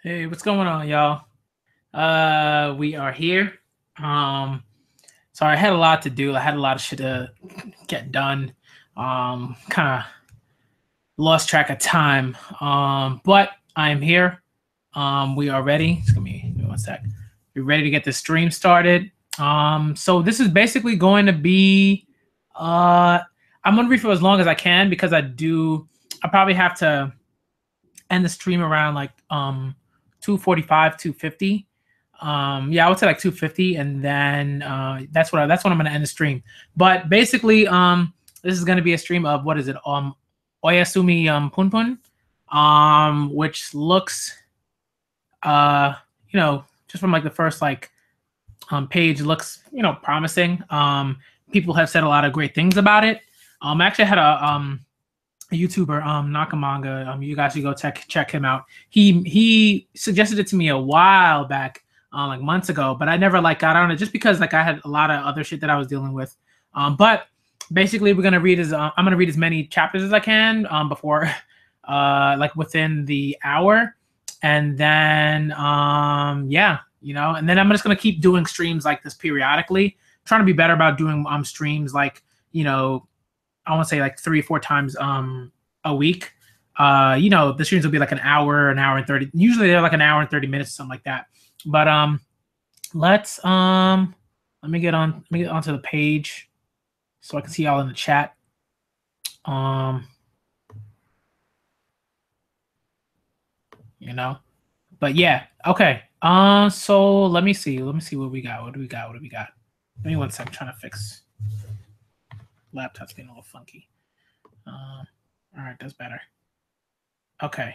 Hey, what's going on, y'all? We are here. Um, so I had a lot to do. I had a lot of shit to get done. Kind of lost track of time. But I am here. We are ready. Just give me one sec. We're ready to get the stream started. So this is basically going to be. I'm gonna read for as long as I can because I probably have to end the stream around like 2:45, 2:50. Yeah, I would say like 2:50, and then that's when I'm gonna end the stream. But basically, this is gonna be a stream of what is it? Oyasumi Punpun, which looks just from like the first like page looks promising. People have said a lot of great things about it. I actually had a YouTuber, Nakamanga. You guys should go check him out. He suggested it to me a while back, like months ago, but I never like got on it just because like I had a lot of other shit that I was dealing with. But basically, I'm gonna read as many chapters as I can before, like within the hour, and then yeah, and then I'm just gonna keep doing streams like this periodically. Trying to be better about doing streams like I want to say like 3 or 4 times a week. The streams will be like an hour and 30. Usually they're like an hour and 30 minutes, or something like that. But let's let me get onto the page so I can see y'all in the chat. But yeah, okay. So let me see what we got. What do we got? Give me one second. I'm trying to fix laptop's getting a little funky. All right, that's better. Okay.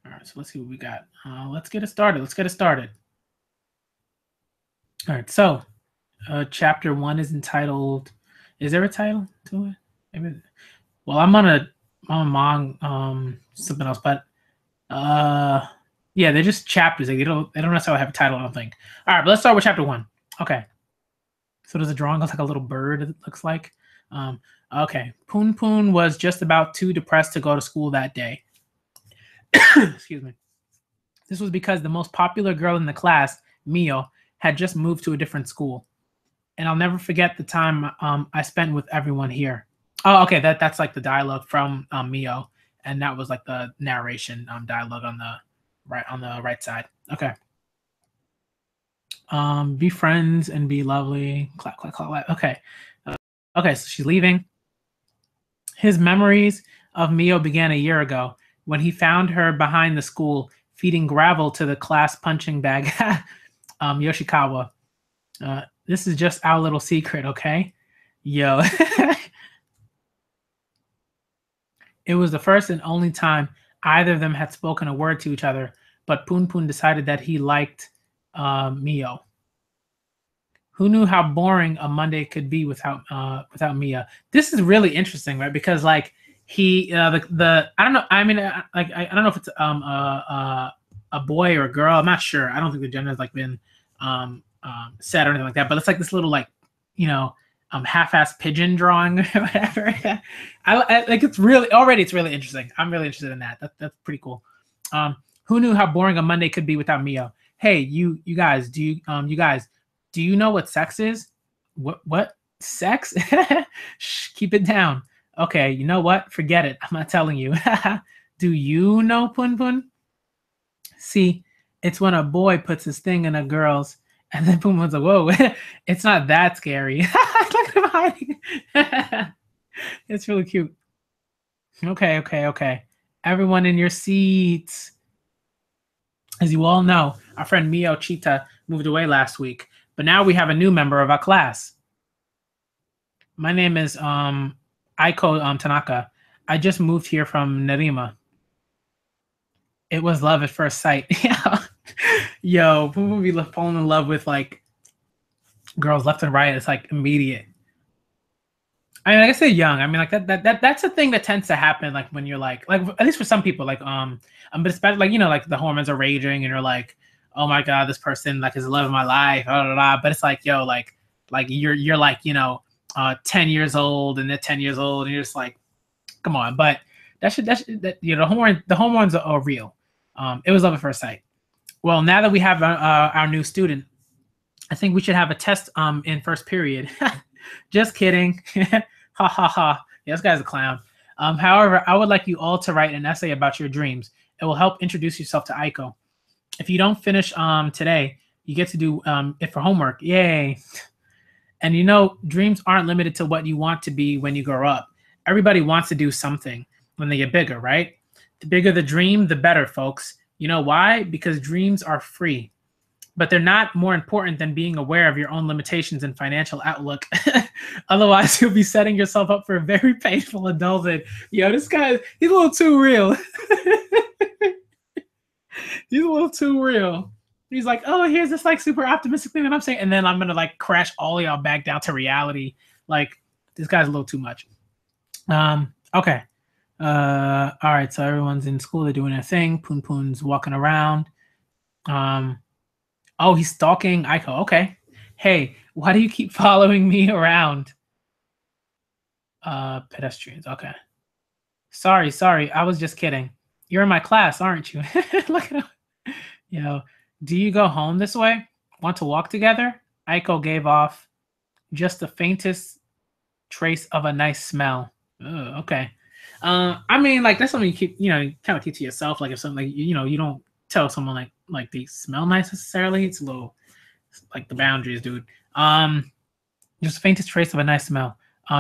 All right, so let's see what we got. Let's get it started. All right, so chapter 1 is entitled. Is there a title to it? Maybe. Well, I'm on something else, but yeah, they're just chapters. They don't necessarily have a title, I don't think. All right, but let's start with chapter 1. Okay. So there's a drawing of like a little bird, it looks like. Okay. Poon Poon was just about too depressed to go to school that day. Excuse me. This was because the most popular girl in the class, Mio, had just moved to a different school. And I'll never forget the time I spent with everyone here. Oh, okay. That's like the dialogue from Mio, and that was like the narration dialogue on the right side. Okay. Be friends and be lovely. Clap, clap, clap, clap. Okay. Okay, so she's leaving. His memories of Mio began a year ago when he found her behind the school feeding gravel to the class punching bag. Yoshikawa. This is just our little secret, okay? Yo. It was the first and only time either of them had spoken a word to each other, but Poon Poon decided that he liked Mio. Who knew how boring a Monday could be without Mia? This is really interesting, right? Because like he the I don't know. I mean, like I don't know if it's a boy or a girl. I'm not sure. I don't think the gender has like been said or anything like that. But it's like this little like half-ass pigeon drawing or whatever. I like it's really interesting. I'm really interested in that. That's pretty cool. Who knew how boring a Monday could be without Mio? Hey, you guys, do you know what sex is? What sex? Shh, keep it down. Okay, you know what? Forget it. I'm not telling you. Do you know Pun Pun? See, it's when a boy puts his thing in a girl's, and then Pun Pun's like, whoa, it's not that scary. Look at him hiding. It's really cute. Okay. Everyone in your seats. As you all know, our friend Mio Chita moved away last week, but now we have a new member of our class. My name is Aiko Tanaka. I just moved here from Nerima. It was love at first sight. Yo, when we falling in love with like girls left and right, it's like immediate. I mean, like I say young. I mean, like that's a thing that tends to happen, like when you're like at least for some people, like but especially like like the hormones are raging, and you're like, oh my god, this person like is the love of my life, blah, blah, blah. But it's like, yo, like you're like 10 years old, and they're 10 years old, and you're just like, come on. But that the hormones are real. It was love at first sight. Well, now that we have our new student, I think we should have a test in first period. Just kidding. Ha ha ha. Yeah, this guy's a clown. However, I would like you all to write an essay about your dreams. It will help introduce yourself to Aiko. If you don't finish today, you get to do it for homework. Yay. And you know, dreams aren't limited to what you want to be when you grow up. Everybody wants to do something when they get bigger, right? The bigger the dream, the better, folks. You know why? Because dreams are free, but they're not more important than being aware of your own limitations and financial outlook. Otherwise, you'll be setting yourself up for a very painful adulthood. Yo, this guy, he's a little too real. He's a little too real. He's like, oh, here's this like super optimistic thing that I'm saying, and then I'm gonna like crash all y'all back down to reality. Like, this guy's a little too much. Okay. All right, so everyone's in school, they're doing their thing. Poon Poon's walking around. Oh, he's stalking Aiko. Okay. Hey, why do you keep following me around? Pedestrians. Okay. Sorry. I was just kidding. You're in my class, aren't you? Look at him. You know, do you go home this way? Want to walk together? Aiko gave off just the faintest trace of a nice smell. Okay. I mean, like, that's something you keep, you know, kind of keep to yourself. Like, if something, like, you know, you don't tell someone like they smell nice necessarily. It's a little like the boundaries, dude. Just the faintest trace of a nice smell.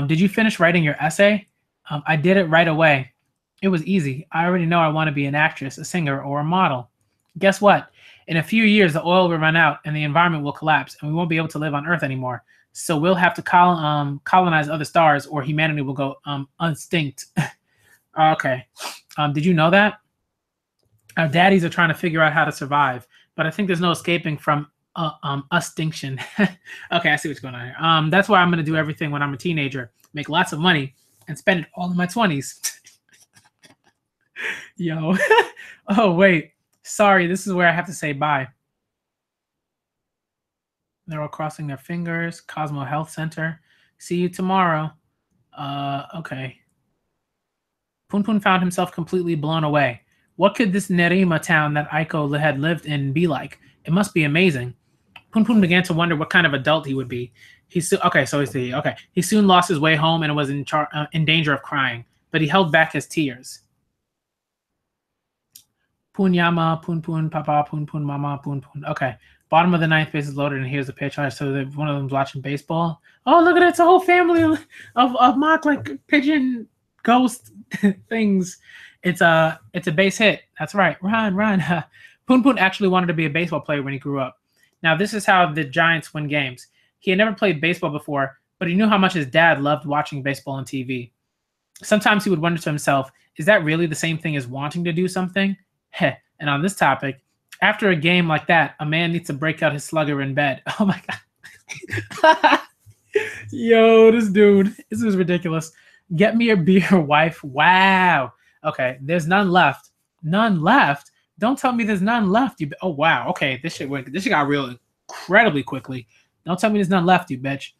Did you finish writing your essay? I did it right away. It was easy. I already know I want to be an actress, a singer, or a model. Guess what? In a few years, the oil will run out and the environment will collapse, and we won't be able to live on Earth anymore. So we'll have to colonize other stars, or humanity will go extinct. Okay. Did you know that? Our daddies are trying to figure out how to survive, but I think there's no escaping from extinction. Okay, I see what's going on here. That's why I'm going to do everything when I'm a teenager, make lots of money, and spend it all in my 20s. Yo. Oh, wait. Sorry, this is where I have to say bye. They're all crossing their fingers. Cosmo Health Center. See you tomorrow. Okay. Poon Poon found himself completely blown away. What could this Nerima town that Aiko had lived in be like? It must be amazing. Poon Poon began to wonder what kind of adult he would be. He soon lost his way home and was in danger of crying, but he held back his tears. Poon Yama, Poon Poon, Papa, Poon Poon, Mama, Poon Poon. Okay. Bottom of the ninth base is loaded, and here's the pitch. So that one of them's watching baseball. Oh, look at it. It's a whole family of mock like pigeon ghost things. It's a base hit. That's right. Run. Poon Poon actually wanted to be a baseball player when he grew up. Now, this is how the Giants win games. He had never played baseball before, but he knew how much his dad loved watching baseball on TV. Sometimes he would wonder to himself, is that really the same thing as wanting to do something? Heh. And on this topic, after a game like that, a man needs to break out his slugger in bed. Oh my God. Yo, this dude. This is ridiculous. Get me a beer, wife. Wow. Okay, there's none left. None left? Don't tell me there's none left. Oh, wow. Okay, this shit got real incredibly quickly. Don't tell me there's none left, you bitch.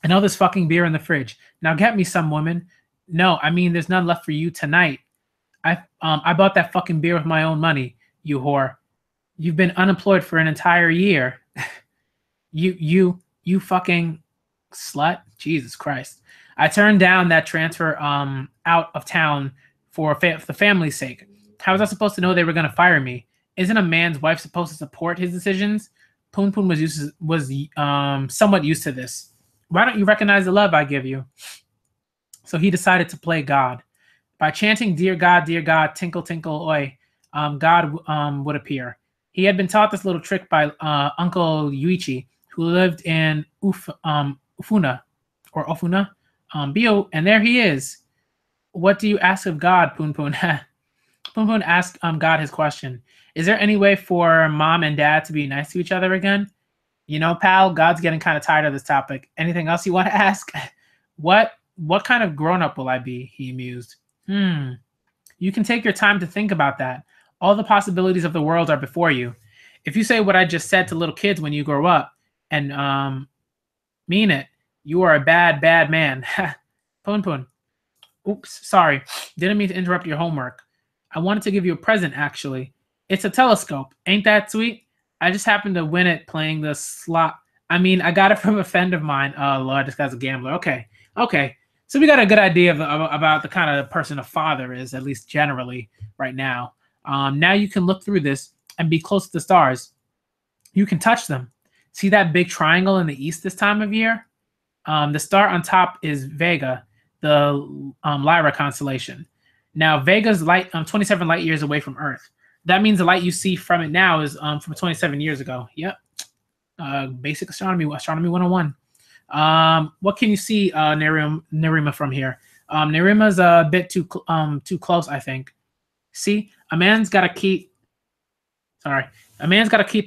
I know there's fucking beer in the fridge. Now get me some, woman. No, I mean there's none left for you tonight. I bought that fucking beer with my own money, you whore. You've been unemployed for an entire year. you fucking slut. Jesus Christ. I turned down that transfer out of town for the family's sake. How was I supposed to know they were going to fire me? Isn't a man's wife supposed to support his decisions? Poon Poon was somewhat used to this. Why don't you recognize the love I give you? So he decided to play God. By chanting, dear God, tinkle, tinkle, oi, God would appear. He had been taught this little trick by Uncle Yuichi, who lived in Ofuna, Bio, and there he is. What do you ask of God, Poon Poon? Poon Poon asked God his question. Is there any way for mom and dad to be nice to each other again? You know, pal, God's getting kind of tired of this topic. Anything else you want to ask? What kind of grown-up will I be? He mused. You can take your time to think about that. All the possibilities of the world are before you. If you say what I just said to little kids when you grow up and mean it, you are a bad, bad man. Poon Poon. Oops, sorry. Didn't mean to interrupt your homework. I wanted to give you a present, actually. It's a telescope. Ain't that sweet? I just happened to win it playing the slot. I mean, I got it from a friend of mine. Oh Lord, this guy's a gambler. Okay, okay. So we got a good idea about the kind of person a father is, at least generally, right now. Now you can look through this and be close to the stars. You can touch them. See that big triangle in the east this time of year? The star on top is Vega, the Lyra constellation. Now, Vega's light 27 light years away from Earth. That means the light you see from it now is from 27 years ago. Yep. Basic astronomy 101. What can you see, Nerima, from here? Nerima's a bit too close, I think. See, a man's got to keep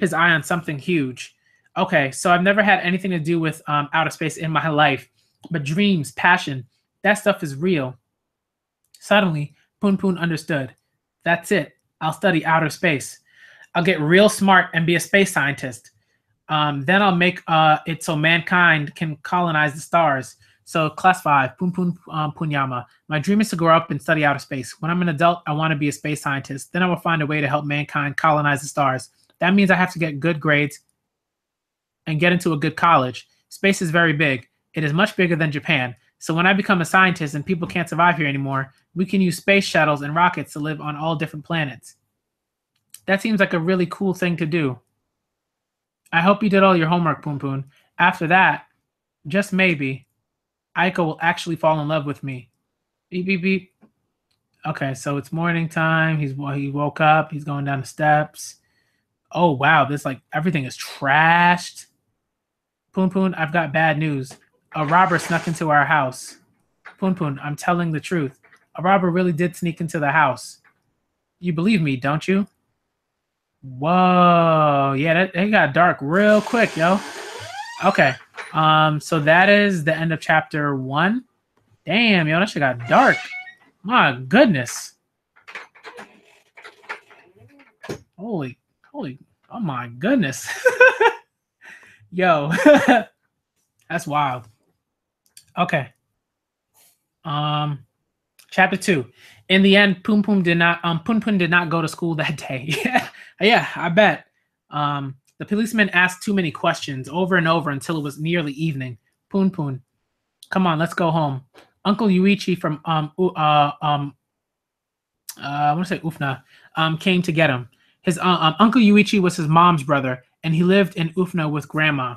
his eye on something huge. Okay, so I've never had anything to do with outer space in my life, but dreams, passion, that stuff is real. Suddenly, Poon Poon understood. That's it. I'll study outer space. I'll get real smart and be a space scientist. Then I'll make it so mankind can colonize the stars. So class 5, Poon Poon Punyama. My dream is to grow up and study outer space. When I'm an adult, I want to be a space scientist. Then I will find a way to help mankind colonize the stars. That means I have to get good grades and get into a good college. Space is very big. It is much bigger than Japan. So when I become a scientist and people can't survive here anymore, we can use space shuttles and rockets to live on all different planets. That seems like a really cool thing to do. I hope you did all your homework, Poon Poon. After that, just maybe, Aiko will actually fall in love with me. Beep, beep, beep. Okay, so it's morning time. He woke up. He's going down the steps. Oh, wow. This, like, everything is trashed. Poon Poon, I've got bad news. A robber snuck into our house. Poon Poon, I'm telling the truth. A robber really did sneak into the house. You believe me, don't you? Whoa. Yeah, that got dark real quick, yo. Okay. So that is the end of chapter 1. Damn, yo, that shit got dark. My goodness. Holy, oh my goodness. Yo, that's wild. Okay. Chapter 2. In the end, Poon Poon did not go to school that day. Yeah, I bet. The policeman asked too many questions over and over until it was nearly evening. Poon Poon, come on, let's go home. Uncle Yuichi from I want to say Ufna came to get him. His Uncle Yuichi was his mom's brother, and he lived in Ufna with Grandma.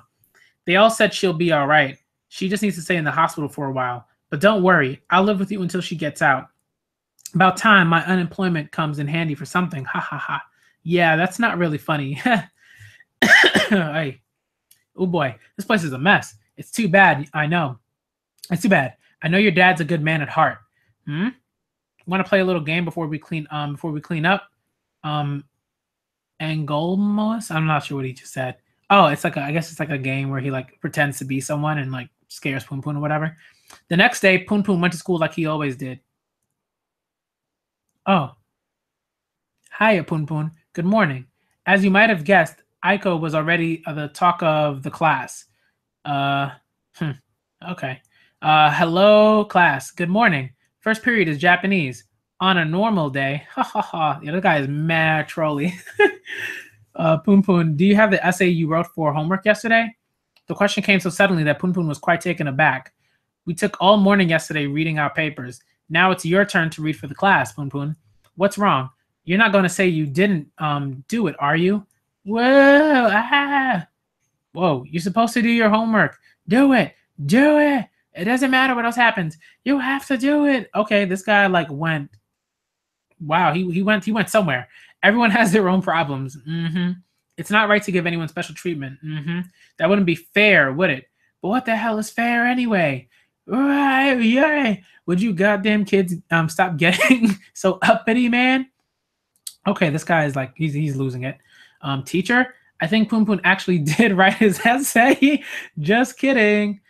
They all said she'll be all right. She just needs to stay in the hospital for a while. But don't worry, I'll live with you until she gets out. About time my unemployment comes in handy for something. Ha ha ha. Yeah, that's not really funny. Hey. Oh boy, this place is a mess. It's too bad, I know. It's too bad. I know your dad's a good man at heart. Want to play a little game before we clean up? Angolmos? I'm not sure what he just said. Oh, it's like I guess it's like a game where he like pretends to be someone and like scares Poon Poon or whatever. The next day, Poon Poon went to school like he always did. Oh. Hiya, Poon Poon. Good morning. As you might have guessed, Aiko was already the talk of the class. Okay. Hello, class. Good morning. First period is Japanese. On a normal day, ha ha ha. The other guy is mad trolly. Poon Poon, do you have the essay you wrote for homework yesterday? The question came so suddenly that Poon Poon was quite taken aback. We took all morning yesterday reading our papers. Now it's your turn to read for the class, Poon Poon. What's wrong? You're not going to say you didn't do it, are you? Whoa, Whoa, you're supposed to do your homework. Do it. Do it. It doesn't matter what else happens. You have to do it. Okay, this guy like went. Wow, he went somewhere. Everyone has their own problems. It's not right to give anyone special treatment. That wouldn't be fair, would it? But what the hell is fair anyway? Right. Would you goddamn kids stop getting so uppity, man? Okay, this guy is like he's losing it. Teacher, I think Poon Poon actually did write his essay. Just kidding.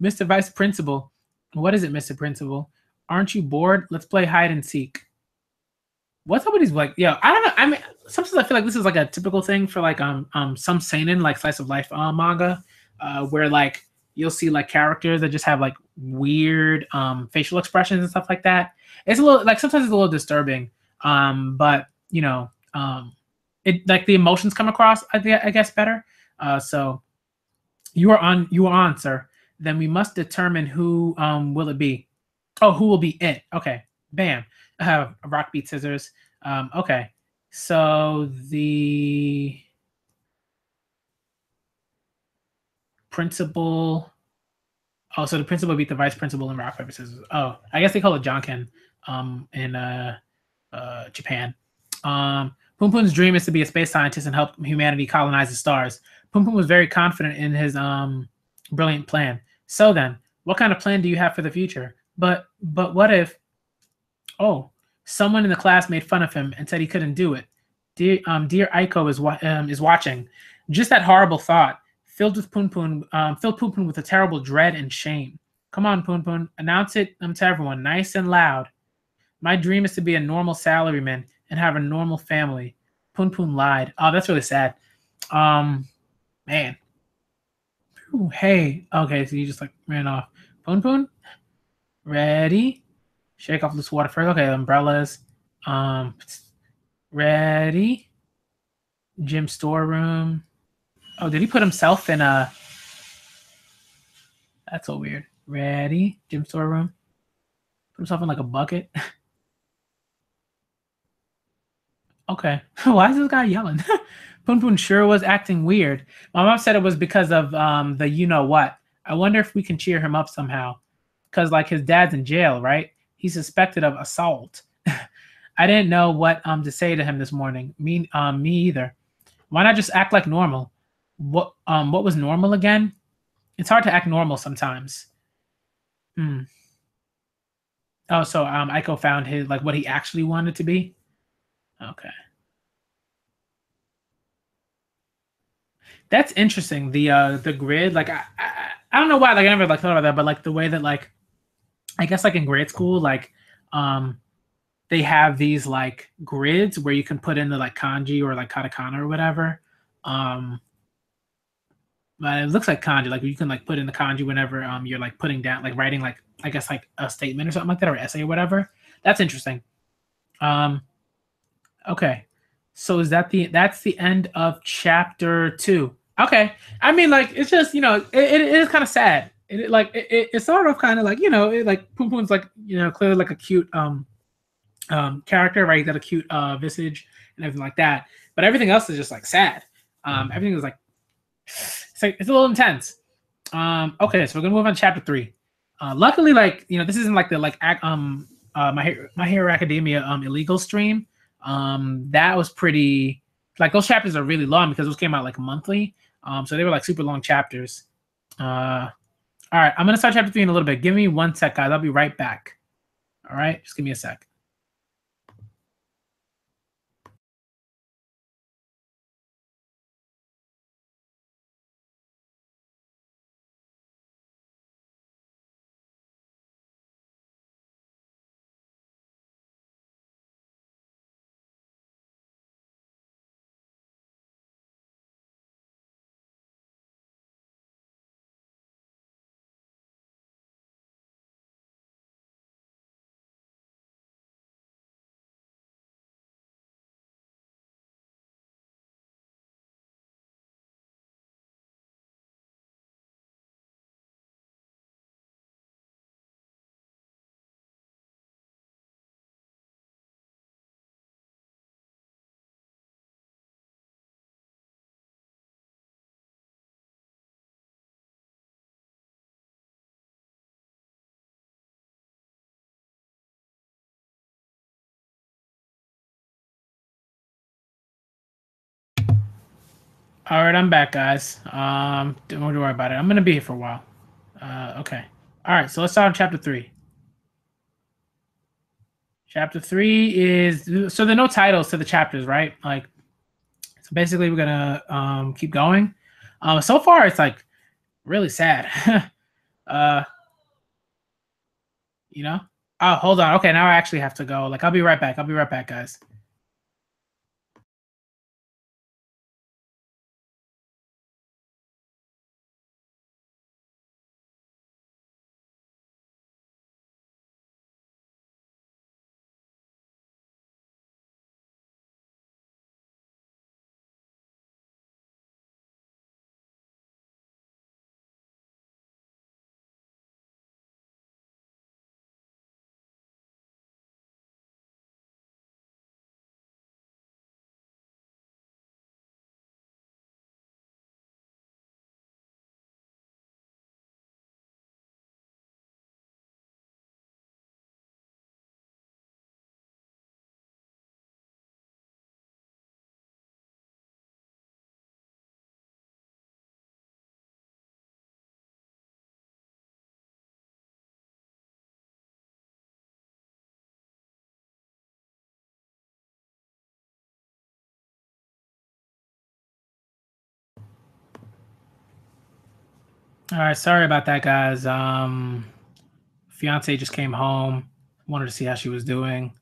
Mr. Vice Principal. What is it, Mr. Principal? Aren't you bored? Let's play hide and seek. What's up with these like, yeah, I don't know. I mean, sometimes I feel like this is like a typical thing for like some seinen like slice of life manga, where like you'll see like characters that just have like weird facial expressions and stuff like that. It's a little like sometimes it's a little disturbing. But you know, it like the emotions come across, I guess better. So you are on, sir. Then we must determine who will it be. Oh, who will be it? Okay, bam. Rock beat scissors. Okay, so the principal. Oh, so the principal beat the vice principal in rock paper scissors. Oh, I guess they call it Jonken in Japan. Poon Poon's dream is to be a space scientist and help humanity colonize the stars. Poon Poon was very confident in his brilliant plan. So then, what kind of plan do you have for the future? But what if, oh, someone in the class made fun of him and said he couldn't do it? Dear Aiko is watching. Just that horrible thought filled Poon Poon with a terrible dread and shame. Come on, Poon Poon, announce it to everyone, nice and loud. My dream is to be a normal salaryman and have a normal family. Poon Poon lied. Oh, that's really sad. Um, Man. Ooh, hey. Okay, so you just like ran off. Poon Poon, ready? Shake off this water first. Okay, umbrellas. Um, Ready? Gym storeroom. Oh, did he put himself in a? That's so weird. Ready? Gym storeroom. Put himself in like a bucket. Okay. Why is this guy yelling? Poon Poon sure was acting weird. My mom said it was because of the you know what. I wonder if we can cheer him up somehow. Because like his dad's in jail, right? He's suspected of assault. I didn't know what to say to him this morning. Me either. Why not just act like normal? What was normal again? It's hard to act normal sometimes. Hmm. Oh, so Aiko found his like what he actually wanted to be. Okay. That's interesting. The grid, like I don't know why, like I never like thought about that, but like the way that like I guess like in grade school, like um they have these like grids where you can put in the like kanji or like katakana or whatever. Um but it looks like kanji, like you can like put in the kanji whenever you're like putting down like writing like I guess like a statement or something like that or essay or whatever. That's interesting. Um Okay. So is that's the end of chapter 2. Okay. I mean, like it's just it is kind of sad. It's sort of kind of like like Poon Poon's like clearly like a cute character, right? He's got a cute visage and everything like that. But everything else is just like sad. Everything is like it's a little intense. Okay, so we're gonna move on to chapter 3. Luckily, like this isn't like the like My Hero Academia illegal stream. That was pretty like those chapters are really long because those came out like monthly. So they were like super long chapters. All right, I'm gonna start chapter 3 in a little bit. Give me 1 sec, guys. I'll be right back. All right, just give me a sec. All right, I'm back, guys. Don't worry about it. I'm gonna be here for a while. Okay. All right, so let's start on chapter 3. Chapter 3 is so there are no titles to the chapters, right? Like, so basically, we're gonna keep going. So far, it's like really sad. uh, you know. Oh, hold on. Okay, now I actually have to go. Like, I'll be right back. I'll be right back, guys. All right, sorry about that, guys. Fiance just came home. Wanted to see how she was doing.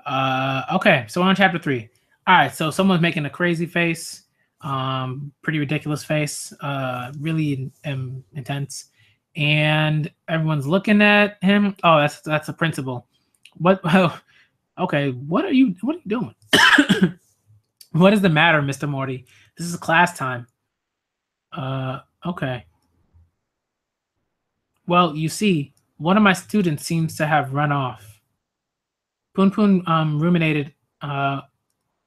Okay, so we're on chapter 3. All right, so someone's making a crazy face, pretty ridiculous face, really intense, and everyone's looking at him. Oh, that's the principal. What? Oh, okay, what are you doing? What is the matter, Mr. Morty? This is class time. Okay. Well, you see, one of my students seems to have run off. Poon Poon ruminated uh,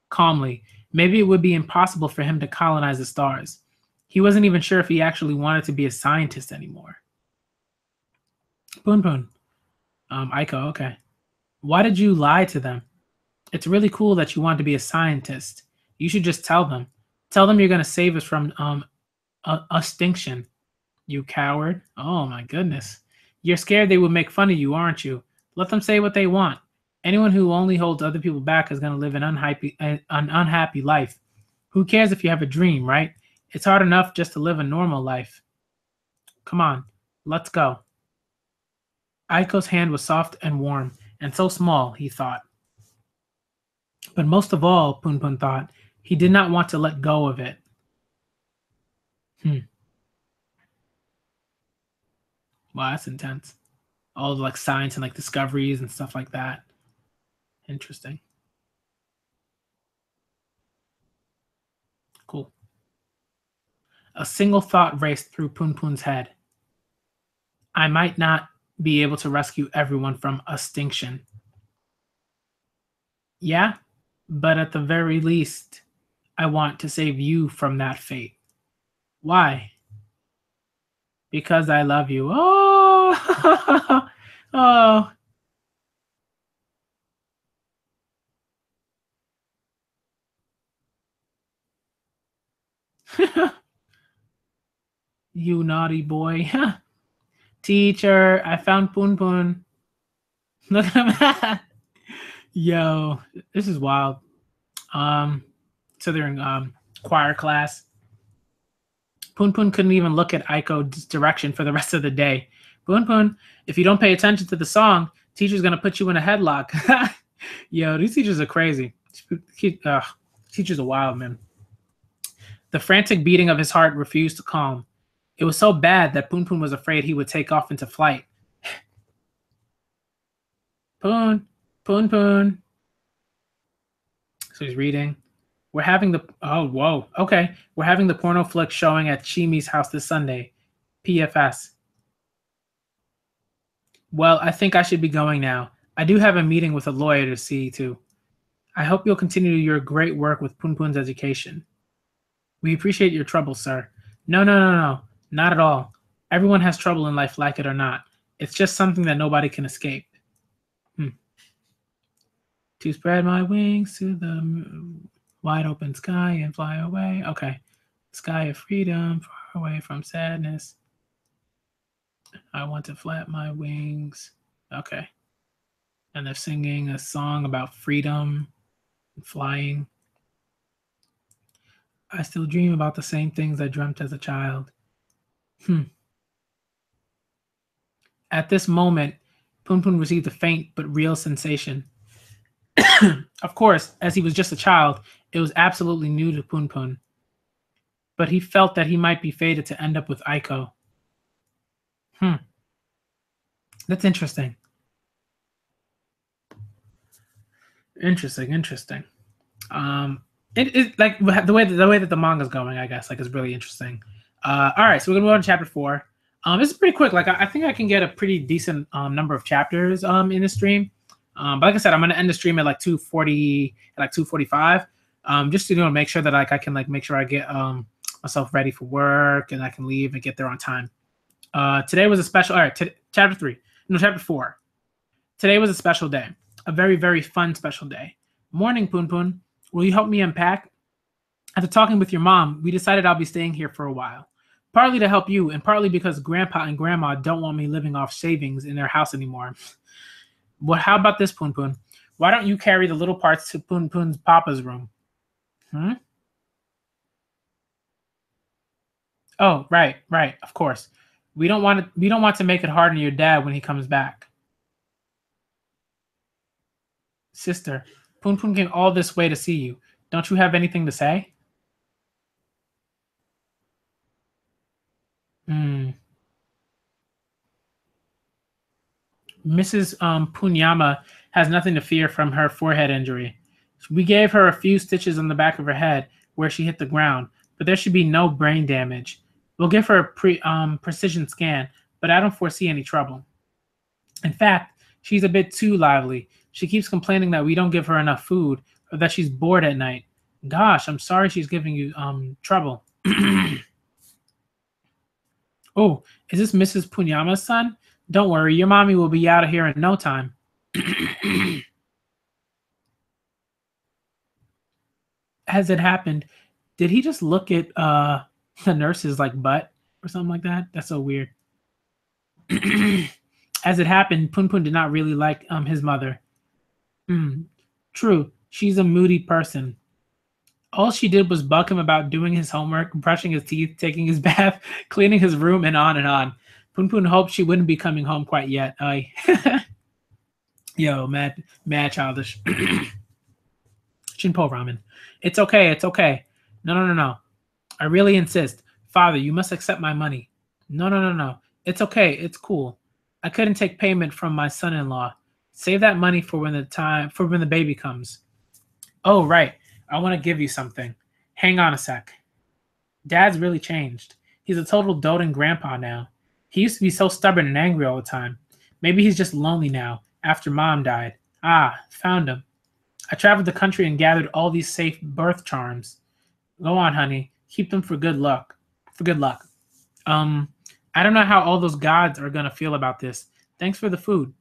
calmly. Maybe it would be impossible for him to colonize the stars. He wasn't even sure if he actually wanted to be a scientist anymore. Poon Poon. Aiko, okay. Why did you lie to them? It's really cool that you want to be a scientist. You should just tell them. Tell them you're going to save us from extinction. You coward. Oh my goodness. You're scared they will make fun of you, aren't you? Let them say what they want. Anyone who only holds other people back is going to live an unhappy life. Who cares if you have a dream, right? It's hard enough just to live a normal life. Come on, let's go. Aiko's hand was soft and warm, and so small, he thought. But most of all, Poon Poon thought, he did not want to let go of it. Hmm. Wow, that's intense. All the like science and like discoveries and stuff like that. Interesting. Cool. A single thought raced through Poon Poon's head. I might not be able to rescue everyone from extinction. Yeah, but at the very least, I want to save you from that fate. Why? Because I love you. Oh, oh, you naughty boy. Teacher, I found Poon Poon. Look at him. Yo, this is wild. Um, so they're in choir class. Poon Poon couldn't even look at Aiko's direction for the rest of the day. Poon Poon, if you don't pay attention to the song, teacher's gonna put you in a headlock. Yo, these teachers are crazy. Teachers are wild, man. The frantic beating of his heart refused to calm. It was so bad that Poon Poon was afraid he would take off into flight. Poon, Poon Poon. So he's reading. We're having the oh whoa okay. We're having the porno flick showing at Chimi's house this Sunday. PFS. Well, I think I should be going now. I do have a meeting with a lawyer to see to. I hope you'll continue your great work with Poon Poon's education. We appreciate your trouble, sir. No, no, no, no, not at all. Everyone has trouble in life, like it or not. It's just something that nobody can escape. Hmm. To spread my wings to the wide open sky and fly away. Okay. Sky of freedom, far away from sadness. I want to flap my wings. Okay. And they're singing a song about freedom and flying. I still dream about the same things I dreamt as a child. Hmm. At this moment, Poon Poon received a faint but real sensation. Of course, as he was just a child, it was absolutely new to Poon Poon. But he felt that he might be fated to end up with Aiko. Hmm. That's interesting. Interesting. It like the way that the manga's going, I guess, like is really interesting. All right, so we're gonna move on to chapter 4. This is pretty quick. Like I think I can get a pretty decent number of chapters in this stream. But like I said, I'm gonna end the stream at like 2:40, like 2:45. Just to make sure that like I can like make sure I get myself ready for work and I can leave and get there on time. Today was a special. All right, chapter 3. No, chapter 4. Today was a special day. A very, very fun special day. Morning, Poon Poon. Will you help me unpack? After talking with your mom, we decided I'll be staying here for a while. Partly to help you, and partly because Grandpa and Grandma don't want me living off savings in their house anymore. Well, how about this, Poon Poon? Why don't you carry the little parts to Poon Poon's Papa's room? Hmm? Oh, right, of course. We don't want to make it hard on your dad when he comes back. Sister, Poon Poon came all this way to see you. Don't you have anything to say? Hmm. Mrs. Punyama has nothing to fear from her forehead injury. We gave her a few stitches on the back of her head where she hit the ground, but there should be no brain damage. We'll give her a precision scan, but I don't foresee any trouble. In fact, she's a bit too lively. She keeps complaining that we don't give her enough food or that she's bored at night. Gosh, I'm sorry she's giving you trouble. Oh, is this Mrs. Punyama's son? Don't worry, your mommy will be out of here in no time. As it happened, did he just look at the nurse's like butt or something like that? That's so weird. As it happened, Pun Pun did not really like his mother. Hmm. True, she's a moody person. All she did was bug him about doing his homework, brushing his teeth, taking his bath, cleaning his room, and on and on. Pun Pun hoped she wouldn't be coming home quite yet. Yo, mad childish. Shinpo ramen. It's okay, it's okay. No, no, no, no. I really insist. Father, you must accept my money. No, no, no, no. It's okay, it's cool. I couldn't take payment from my son-in-law. Save that money for when the baby comes. Oh, right. I want to give you something. Hang on a sec. Dad's really changed. He's a total doting grandpa now. He used to be so stubborn and angry all the time. Maybe he's just lonely now, after Mom died. Ah, found him. I traveled the country and gathered all these safe birth charms. Go on, honey. Keep them for good luck. For good luck. I don't know how all those gods are gonna feel about this. Thanks for the food.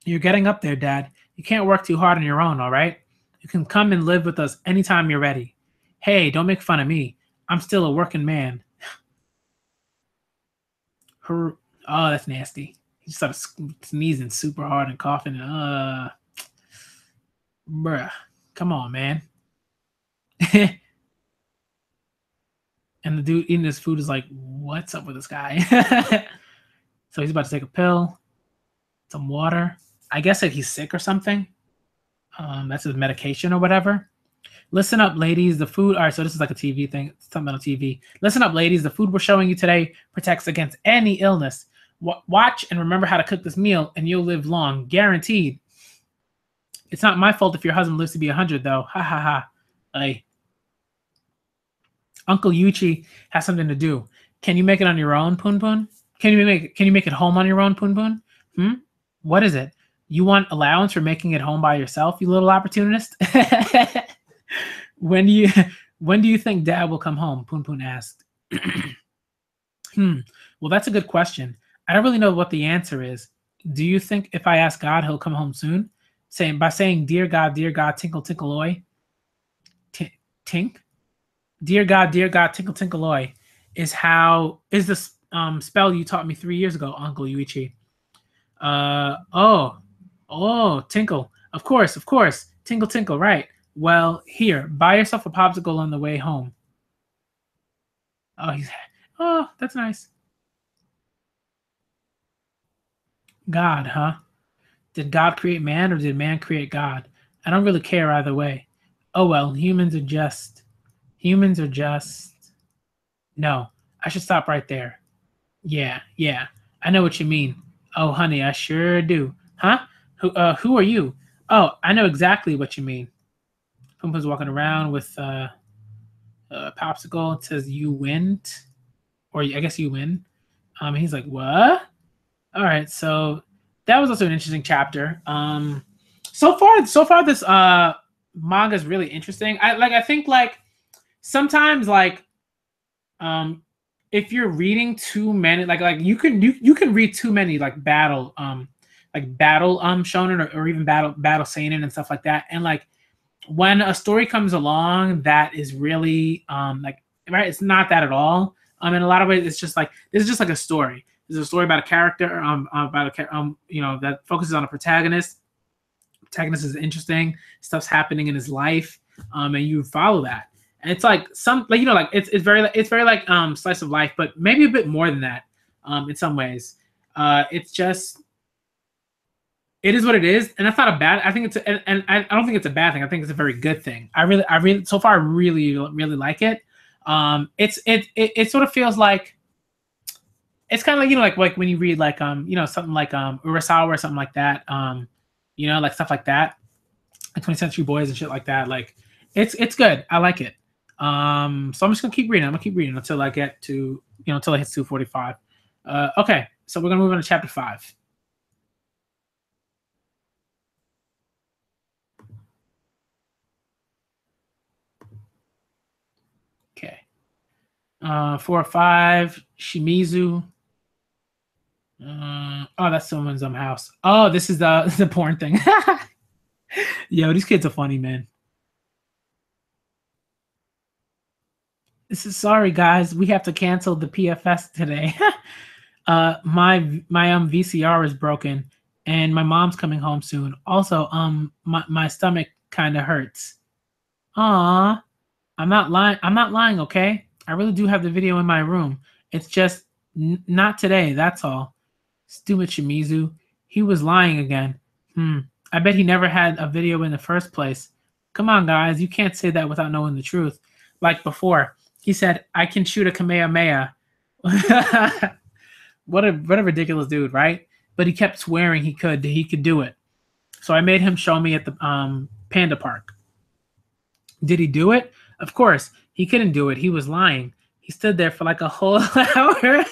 You're getting up there, Dad. You can't work too hard on your own, all right? You can come and live with us anytime you're ready. Hey, don't make fun of me. I'm still a working man. Oh, that's nasty. He just started sneezing super hard and coughing. Bruh. Come on, man. And the dude eating his food is like, what's up with this guy? So he's about to take a pill, some water. I guess if he's sick or something. That's his medication or whatever. Listen up, ladies. The food. All right, so this is like a TV thing, something on TV. Listen up, ladies. The food we're showing you today protects against any illness. Watch and remember how to cook this meal, and you'll live long, guaranteed. It's not my fault if your husband lives to be 100, though. Ha ha ha. Like, Uncle Yuchi has something to do. Can you make it on your own, Poon Poon? Can you make it home on your own, Poon Poon? What is it? You want allowance for making it home by yourself, you little opportunist? When do you think Dad will come home? Poon Poon asked. Well, that's a good question. I don't really know what the answer is. Do you think if I ask God, he'll come home soon? By saying, dear God, tinkle, tinkle, oy. Tink? Dear God, tinkle, tinkle, oy is the spell you taught me 3 years ago, Uncle Yuichi. Tinkle. Of course. Tinkle, tinkle, right. Well, here, buy yourself a popsicle on the way home. Oh, that's nice. God, huh? Did God create man or did man create God? I don't really care either way. Oh well, humans are just. No, I should stop right there. Yeah, I know what you mean. Oh, honey, I sure do. Huh? Who are you? Oh, I know exactly what you mean. Pumpa's walking around with a popsicle. It says you win, or I guess you win. He's like, what? All right, so that was also an interesting chapter. So far this manga is really interesting. I think sometimes if you're reading too many you can read too many battle shonen or even battle seinen and stuff like that, and when a story comes along that is really right, it's not that at all. In a lot of ways it's just this is just a story. There's a story about a character that focuses on a protagonist. Protagonist is interesting, stuff's happening in his life, and you follow that. And it's it's very slice of life, but maybe a bit more than that. in some ways. It's just it is what it is, and that's not a bad. I think it's and I don't think it's a bad thing. I think it's a very good thing. I really so far I really like it. It sort of feels like it's kind of like like when you read like something like Urasawa or something like that. Like stuff like that, like 20th Century Boys and shit like that. Like it's good. I like it. So I'm just gonna keep reading. I'm gonna keep reading until I get to until it hits 245. Okay, so we're gonna move on to chapter 5. Okay. 4 or 5. Shimizu. Oh, that's someone's house. Oh, this is the the porn thing. Yo, these kids are funny, man. This is sorry, guys. We have to cancel the PFS today. My VCR is broken, and my mom's coming home soon. Also, my stomach kind of hurts. Aw, I'm not lying. I'm not lying. Okay, I really do have the video in my room. It's just not today. That's all. Stupid Shimizu. He was lying again. I bet he never had a video in the first place. Come on, guys. You can't say that without knowing the truth. Like before, he said, I can shoot a Kamehameha. What a ridiculous dude, right? But he kept swearing he could do it. So I made him show me at the panda park. Did he do it? Of course. He couldn't do it. He was lying. He stood there for like a whole hour.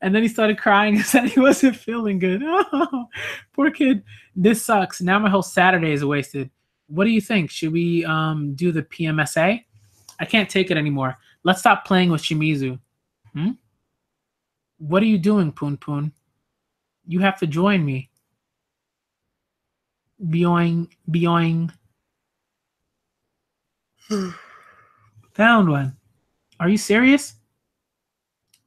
And then he started crying and said he wasn't feeling good. Oh, poor kid. This sucks. Now my whole Saturday is wasted. What do you think? Should we do the PMSA? I can't take it anymore. Let's stop playing with Shimizu. Hmm? What are you doing, Poon Poon? You have to join me. Bioing, bioing. Found one. Are you serious?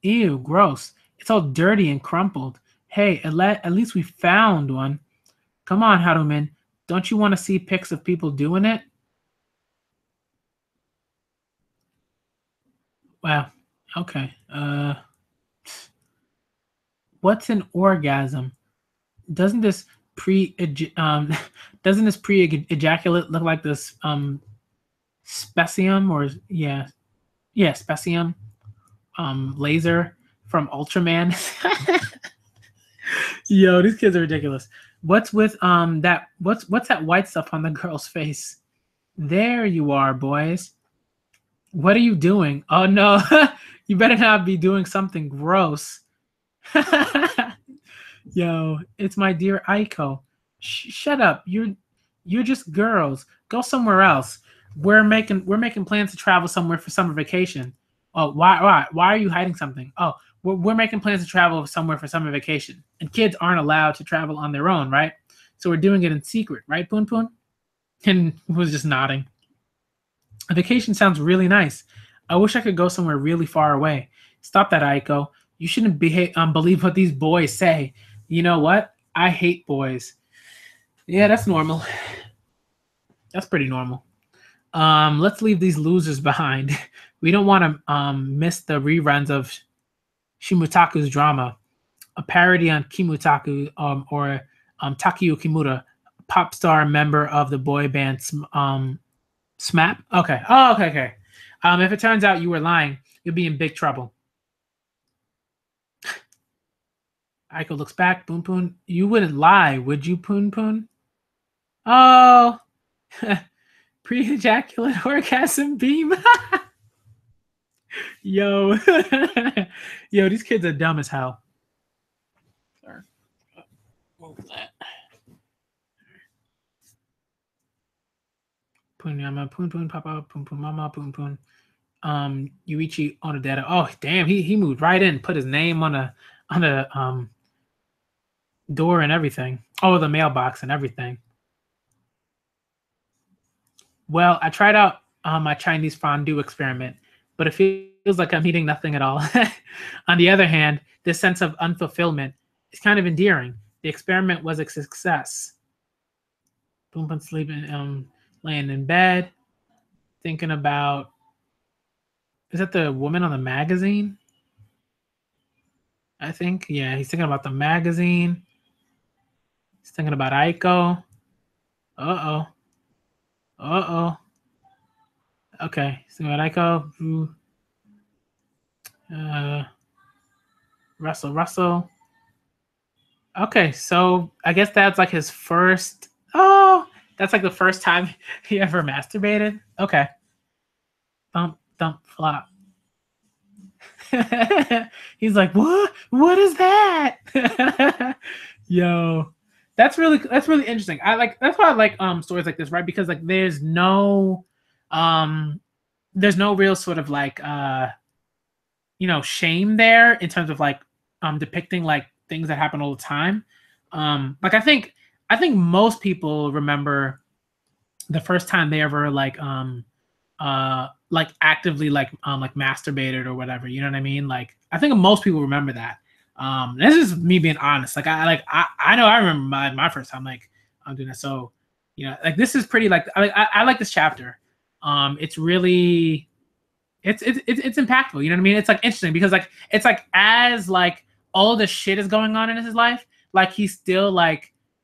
Ew, gross. It's all dirty and crumpled. Hey, at least we found one. Come on, Harumin. Don't you want to see pics of people doing it? Wow. Okay. What's an orgasm? Doesn't this pre doesn't this pre-ejaculate look like this specium or specium laser from Ultraman? Yo, these kids are ridiculous. What's with what's that white stuff on the girl's face? There you are, boys. What are you doing? Oh no, you better not be doing something gross. Yo, it's my dear Aiko. Shut up. You're just girls. Go somewhere else. We're making plans to travel somewhere for summer vacation. Oh, why are you hiding something? Oh, we're making plans to travel somewhere for summer vacation. And kids aren't allowed to travel on their own, right? So we're doing it in secret, right, Poon Poon? And was just nodding. A vacation sounds really nice. I wish I could go somewhere really far away. Stop that, Aiko. You shouldn't believe what these boys say. You know what? I hate boys. Yeah, that's normal. That's pretty normal. Let's leave these losers behind. We don't want to miss the reruns of Shimutaku's drama, a parody on Kimutaku or Takio Kimura, a pop star member of the boy band SMAP. Okay. Oh, okay. If it turns out you were lying, you'll be in big trouble. Aiko looks back. Poon Poon, you wouldn't lie, would you, Poon Poon? Oh, pre-ejaculate orgasm beam. Yo, yo, these kids are dumb as hell. Sorry. Move that. Poon Yama, Poon Poon Papa, Poon Poon Mama, Poon Poon. Yuichi Onodera. Oh, damn, he moved right in, put his name on the door and everything. Oh, the mailbox and everything. Well, I tried out my Chinese fondue experiment, but it feels like I'm eating nothing at all. On the other hand, this sense of unfulfillment is kind of endearing. The experiment was a success. Boom Boom sleeping, laying in bed, thinking about. Is that the woman on the magazine? I think. Yeah, he's thinking about the magazine. He's thinking about Aiko. Uh-oh. Uh-oh. Okay. He's thinking about Aiko. Uh, Russell. Okay, so I guess that's like his first. Oh, that's like the first time he ever masturbated. Okay. Thump, thump, flop. He's like, what? What is that? Yo, that's really interesting. That's why I like stories like this, right? Because like um there's no real sort of like shame there in terms of like depicting like things that happen all the time. Like I think most people remember the first time they ever like actively like masturbated or whatever. You know what I mean? Like I think most people remember that. This is me being honest. Like I know I remember my first time like I'm doing that. So like this is pretty like I like this chapter. It's really it's impactful. You know what I mean? It's like interesting because like it's like as like all the shit is going on in his life, like he's still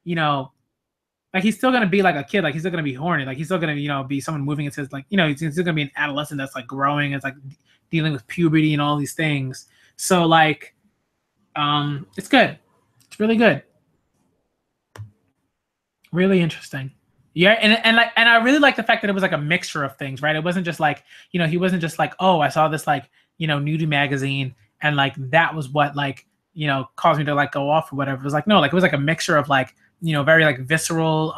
you know like he's still gonna be like a kid, like he's still gonna be horny, like he's still gonna be someone moving into his like he's still gonna be an adolescent that's like growing, it's like dealing with puberty and all these things. So like it's good. It's really good. Really interesting. Yeah, and I really like the fact that it was like a mixture of things, right? It wasn't just like, he wasn't just like, oh, I saw this like, nudie magazine and like that was what like, caused me to like go off or whatever. It was like no, like it was like a mixture of like, very like visceral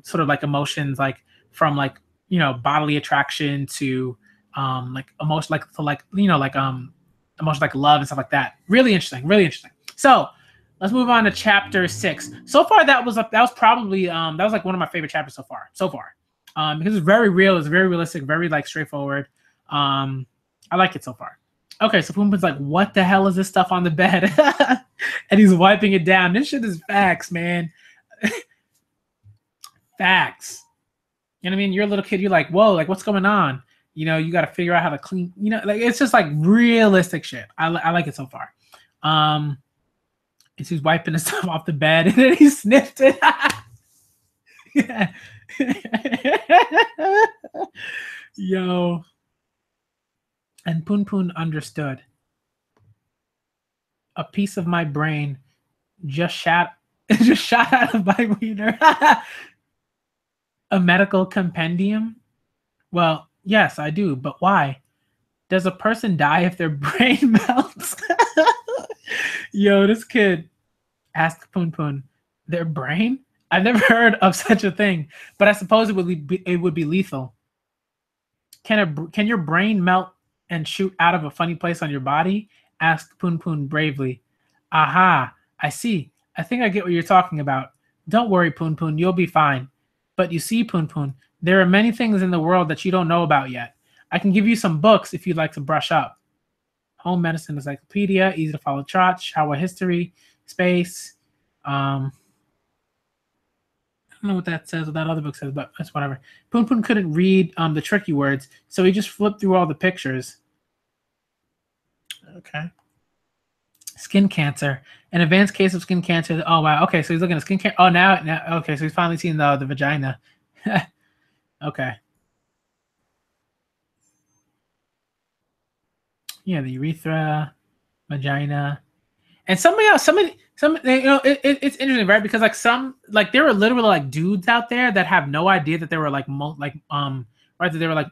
sort of like emotions like from like, bodily attraction to like emotion like to like, like emotion like love and stuff like that. Really interesting, really interesting. So let's move on to chapter 6. So far, that was probably that was like one of my favorite chapters so far. Because it's very real, it's very realistic, very like straightforward. I like it so far. Okay, so Pumbaa's like, what the hell is this stuff on the bed? And he's wiping it down. This shit is facts, man. Facts. You know what I mean? You're a little kid. You're like, whoa, like what's going on? You got to figure out how to clean. Like it's just like realistic shit. I like it so far. And she's wiping the stuff off the bed, and then he sniffed it. Yeah. Yo. And Poon understood. A piece of my brain just shot out of my wiener. A medical compendium? Well, yes, I do, but why? Does a person die if their brain melts? Yo, this kid asked Poon, their brain? I've never heard of such a thing, but I suppose it would be lethal. Can your brain melt and shoot out of a funny place on your body? Asked Poon bravely. Aha, I see. I think I get what you're talking about. Don't worry, Poon, you'll be fine. But you see, Poon, there are many things in the world that you don't know about yet. I can give you some books if you'd like to brush up. Home medicine encyclopedia, easy to follow charts, shower history, space. I don't know what that says, what that other book says, but that's whatever. Poon couldn't read the tricky words, so he just flipped through all the pictures. Okay. Skin cancer. An advanced case of skin cancer. Oh, wow. Okay, so he's looking at skin cancer. Oh, now, okay, so he's finally seen the vagina. Okay. Yeah, the urethra, vagina. And it's interesting, right? Because like there were literally like dudes out there that have no idea that there were like right, that there were like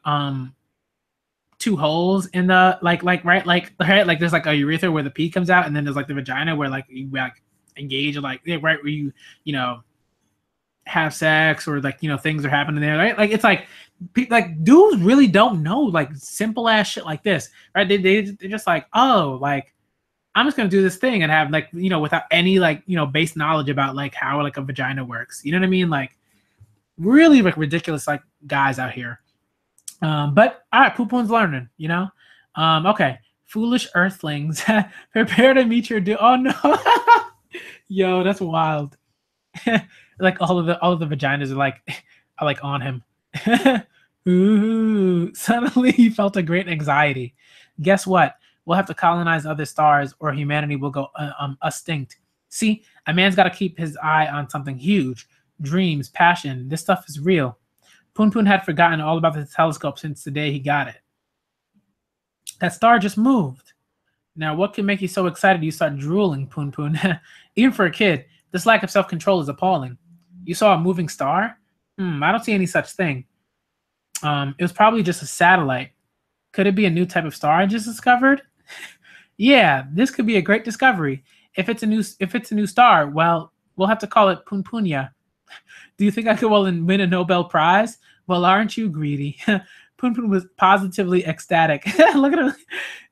two holes in the like right like there's like a urethra where the pee comes out, and then there's like the vagina where like you like engage, like right where you have sex, or like things are happening there, right? Like it's like dudes really don't know like simple ass shit like this, right? They're just like, oh, like I'm just gonna do this thing and have like without any like base knowledge about like how like a vagina works. You know what I mean? Like really like ridiculous like guys out here. But all right, Poon's learning. Okay. Foolish earthlings, prepare to meet your doom. Oh no, yo, that's wild. Like all of the vaginas are like on him. Ooh, suddenly he felt a great anxiety. Guess what? We'll have to colonize other stars, or humanity will go extinct. See, a man's got to keep his eye on something huge. Dreams, passion. This stuff is real. Poon Poon had forgotten all about the telescope since the day he got it. That star just moved. Now, what can make you so excited you start drooling, Poon Poon? Even for a kid, this lack of self-control is appalling. You saw a moving star? I don't see any such thing. It was probably just a satellite. Could it be a new type of star I just discovered? Yeah, this could be a great discovery. If it's a new star, well, we'll have to call it Poon Poonya. Do you think I could win a Nobel Prize? Well, aren't you greedy? Poon Poon was positively ecstatic. Look at him.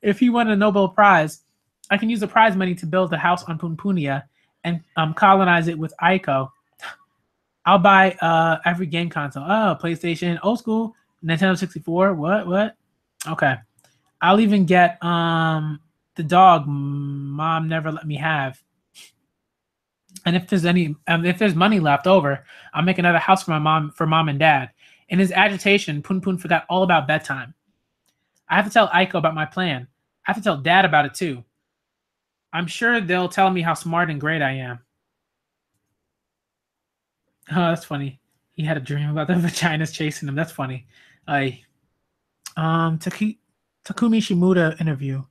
If he won a Nobel Prize, I can use the prize money to build a house on Poon Poonya and colonize it with Aiko. I'll buy every game console. Oh, PlayStation, old school, Nintendo 64. What? Okay. I'll even get the dog Mom never let me have. And if there's money left over, I'll make another house for mom and dad. In his agitation, Poon Poon forgot all about bedtime. I have to tell Aiko about my plan. I have to tell Dad about it too. I'm sure they'll tell me how smart and great I am. Oh, that's funny. He had a dream about the vaginas chasing him. That's funny. Takumi Shimura interview.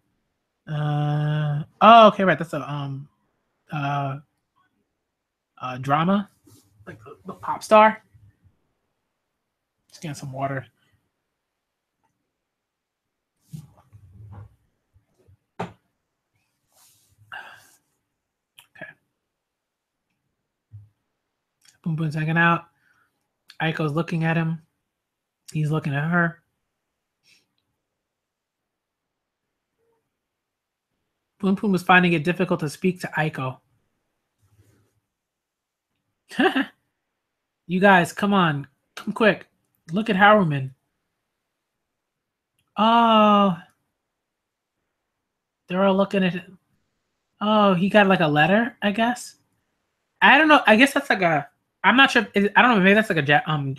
Oh, okay, right. That's a drama, like the pop star. Just getting some water. Okay. Poon Poon's hanging out. Aiko's looking at him. He's looking at her. Poon Poon was finding it difficult to speak to Aiko. You guys, come on. Come quick. Look at Haruman. Oh. They're all looking at it. Oh, he got like a letter, I guess. I don't know. I guess that's like a. I'm not sure. I don't know. Maybe that's like a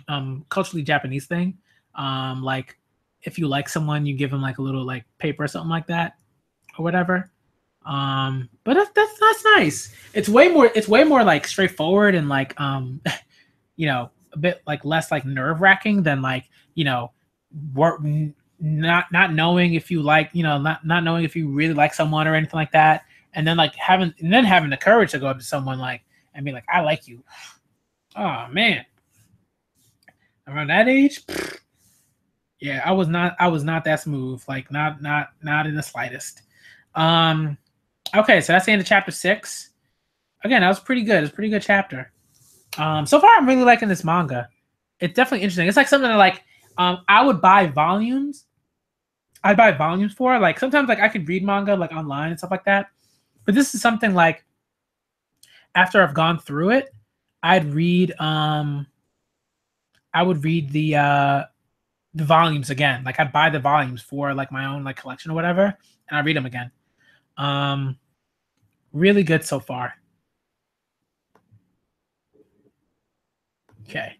culturally Japanese thing. Like if you like someone, you give them like a little like paper or something like that, or whatever. But that's nice. It's way more like straightforward and like you know, a bit like less like nerve wracking than like, you know, not knowing if you like, you know, not knowing if you really like someone or anything like that, and then like having the courage to go up to someone like and be like, I like you. Oh man, around that age, yeah, I was not that smooth, like not in the slightest. Okay, so that's the end of chapter 6. Again, that was pretty good. It's a pretty good chapter. So far I'm really liking this manga. It's definitely interesting. It's like something that like I would buy volumes. I'd buy volumes for. Like sometimes like I could read manga like online and stuff like that. But this is something like after I've gone through it, I would read the volumes again. Like I'd buy the volumes for like my own like collection or whatever, and I'd read them again. Really good so far. Okay.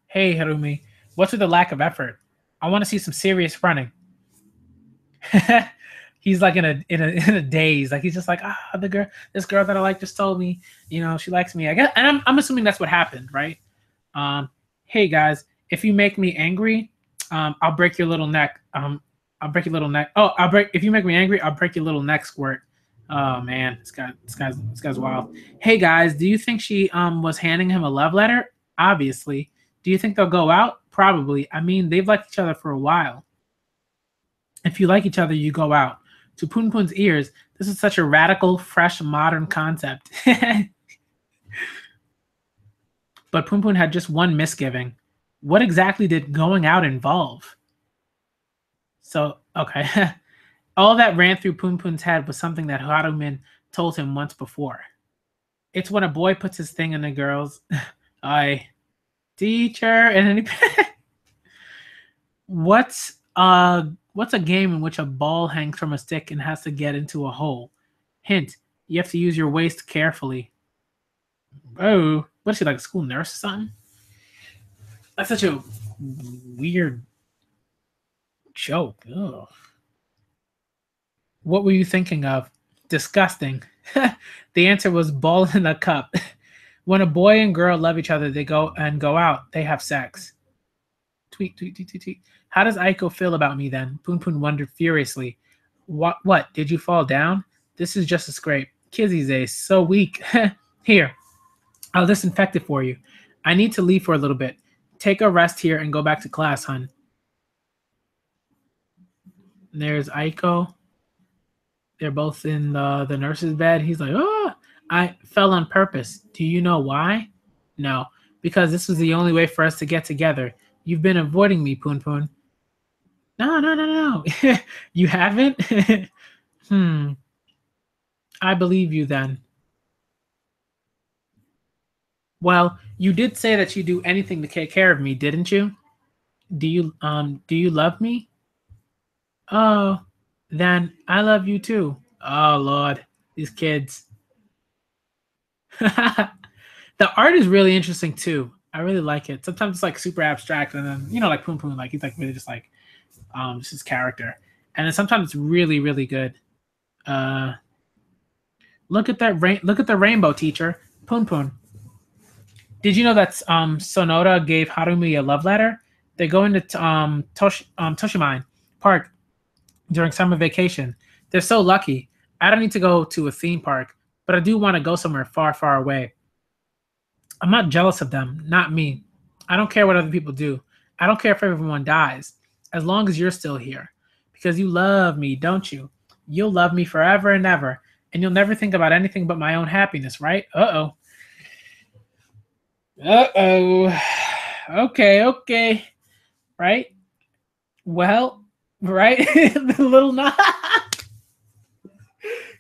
Hey Harumi, what's with the lack of effort? I want to see some serious running. He's like in a daze. Like he's just like, this girl that I like just told me, you know, she likes me. I guess, and I'm assuming that's what happened, right? Hey guys, if you make me angry, I'll break your little neck. I'll break your little neck. Oh, if you make me angry, I'll break your little neck, Squirt. Oh man, this guy's wild. Hey guys, do you think she was handing him a love letter? Obviously. Do you think they'll go out? Probably. I mean, they've liked each other for a while. If you like each other, you go out. To Poon Poon's ears, this is such a radical, fresh, modern concept. But Poon Poon had just one misgiving. What exactly did going out involve? So, okay. All that ran through Poon Poon's head was something that Harumin told him once before. It's when a boy puts his thing in a girl's teacher, and then what's a game in which a ball hangs from a stick and has to get into a hole? Hint, you have to use your waist carefully. Oh, what's she, like a school nurse or something? That's such a weird joke. Ugh. What were you thinking of? Disgusting. The answer was ball in a cup. When a boy and girl love each other, they go out. They have sex. Tweet, tweet, tweet, tweet, tweet. How does Aiko feel about me then? Poon Poon wondered furiously. What? Did you fall down? This is just a scrape. Kizzy's a so weak. Here, I'll disinfect it for you. I need to leave for a little bit. Take a rest here and go back to class, hun. There's Aiko. They're both in the nurse's bed. He's like, oh, I fell on purpose. Do you know why? No, because this was the only way for us to get together. You've been avoiding me, Poon Poon. No, no, no, no. You haven't? I believe you then. Well, you did say that you'd do anything to take care of me, didn't you? Do you love me? Oh, then I love you too. Oh Lord, these kids. The art is really interesting too. I really like it. Sometimes it's like super abstract, and then like Poon Poon, like he's like really just like just his character. And then sometimes it's really, really good. Uh look at that look at the rainbow, teacher. Poon Poon. Did you know that Sonoda gave Harumi a love letter? They go into Toshimine Park during summer vacation. They're so lucky. I don't need to go to a theme park, but I do want to go somewhere far, far away. I'm not jealous of them, not me. I don't care what other people do. I don't care if everyone dies, as long as you're still here. Because you love me, don't you? You'll love me forever and ever, and you'll never think about anything but my own happiness, right? Uh-oh. Uh-oh. Okay, okay. Right? Well, right? The little knot.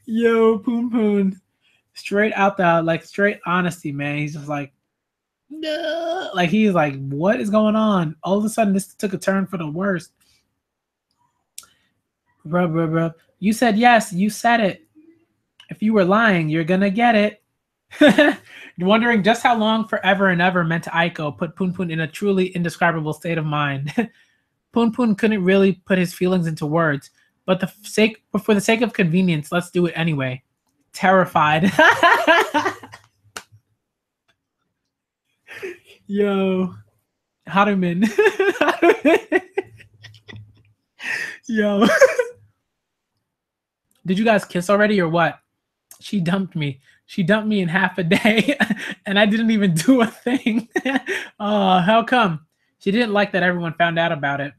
Yo, Poon Poon. Straight out like straight honesty, man. He's just like, no. Like he's like, what is going on? All of a sudden, this took a turn for the worst. Rub, rub, rub. You said yes. You said it. If you were lying, you're gonna get it. Wondering just how long forever and ever meant to Aiko put Poon Poon in a truly indescribable state of mind. Poon Poon couldn't really put his feelings into words, but for the sake of convenience, let's do it anyway. Terrified. Yo, Harumin. Yo. Did you guys kiss already or what? She dumped me. She dumped me in half a day, and I didn't even do a thing. How come? She didn't like that everyone found out about it.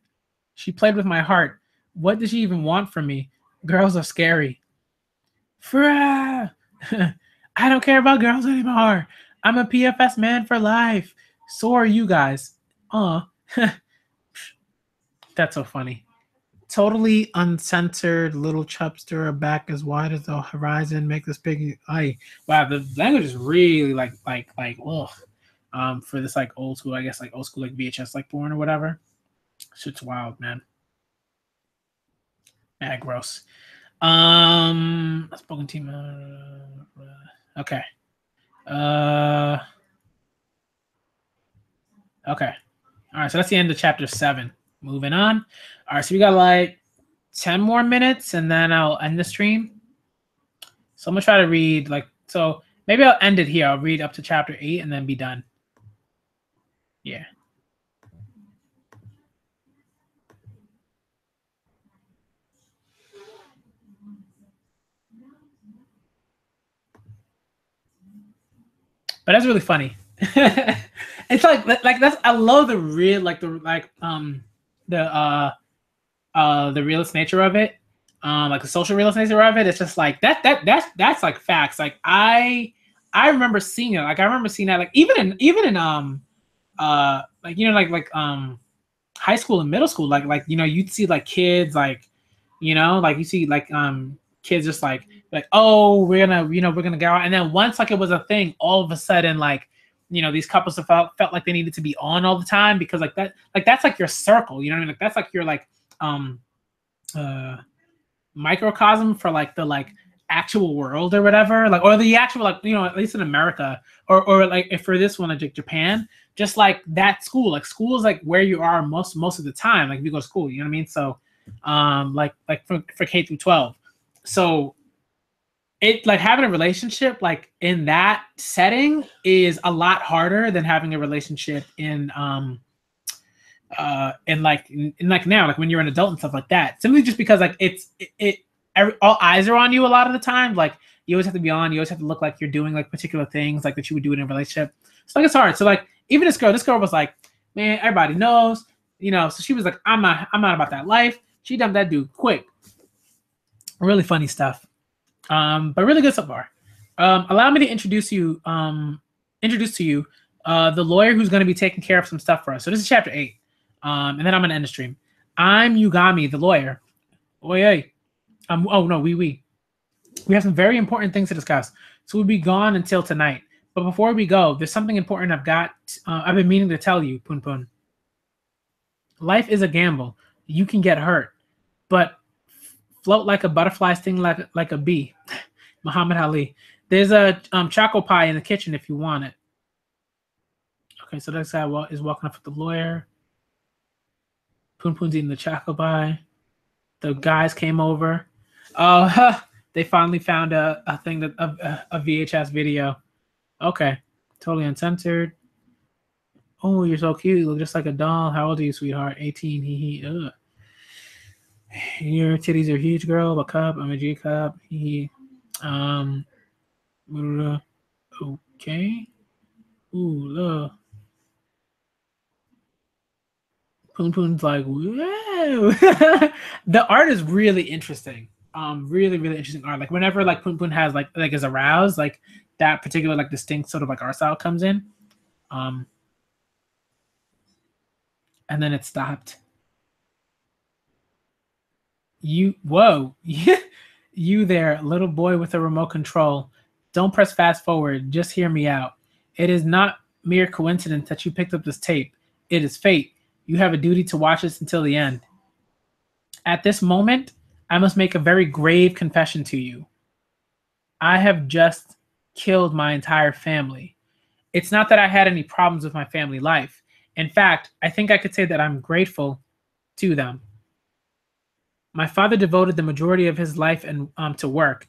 She played with my heart. What did she even want from me? Girls are scary. I don't care about girls anymore. I'm a PFS man for life. So are you guys. That's so funny. Totally uncensored little chubster, a back as wide as the horizon, make this big. Wow, the language is really like for this like old school, I guess like old school like VHS like porn or whatever. Shit's wild, man. Gross. Spoken team. Okay. Okay. All right. So that's the end of chapter 7. Moving on. All right. So we got like 10 more minutes, and then I'll end the stream. So I'm gonna try to read so maybe I'll end it here. I'll read up to chapter 8 and then be done. Yeah. But that's really funny. It's like that's I love the real the realist nature of it. Like the social realist nature of it. It's just like that's like facts. Like I remember seeing it. Like I remember seeing that like even in like high school and middle school, like you'd see like kids like like you see like kids just like oh we're gonna go out, and then once like it was a thing, all of a sudden like these couples have felt like they needed to be on all the time because like that's like your circle, you know what I mean? Like that's like your like microcosm for like the like actual world or whatever, like or the actual like at least in America or like if for this one like Japan, just like that school is like where you are most of the time, like if you go to school, you know what I mean? So like for K through 12. So it like having a relationship like in that setting is a lot harder than having a relationship in like now, like when you're an adult and stuff like that. Simply just because like all eyes are on you a lot of the time. Like you always have to be on. You always have to look like you're doing like particular things like that you would do in a relationship. So like it's hard. So like even this girl was like, man, everybody knows, you know. So she was like, I'm not about that life. She dumped that dude quick. Really funny stuff. But really good so far. Allow me to introduce to you the lawyer who's going to be taking care of some stuff for us. So this is chapter 8. And then I'm going to end the stream. I'm Yugami, the lawyer. Oye. Oh, no, we have some very important things to discuss. So we'll be gone until tonight. But before we go, there's something important I've been meaning to tell you, Poon Poon. Life is a gamble. You can get hurt. But float like a butterfly, sting like a bee. Muhammad Ali. There's a choco pie in the kitchen if you want it. Okay, so this guy is walking up with the lawyer. Poon Poon's eating the choco pie. The guys came over. They finally found a thing that a VHS video. Okay, totally uncensored. Oh, you're so cute. You look just like a doll. How old are you, sweetheart? 18. Ugh. Your titties are huge, girl. A cup. I'm a G cup. Okay. Ooh, look. Poon Poon's like, whoa. The art is really interesting. Really, really interesting art. Like whenever like Poon Poon has like is aroused, like that particular like distinct sort of like art style comes in. And then it stopped. Whoa. You there, little boy with a remote control. Don't press fast forward. Just hear me out. It is not mere coincidence that you picked up this tape. It is fate. You have a duty to watch this until the end. At this moment, I must make a very grave confession to you. I have just killed my entire family. It's not that I had any problems with my family life. In fact, I think I could say that I'm grateful to them. My father devoted the majority of his life to work,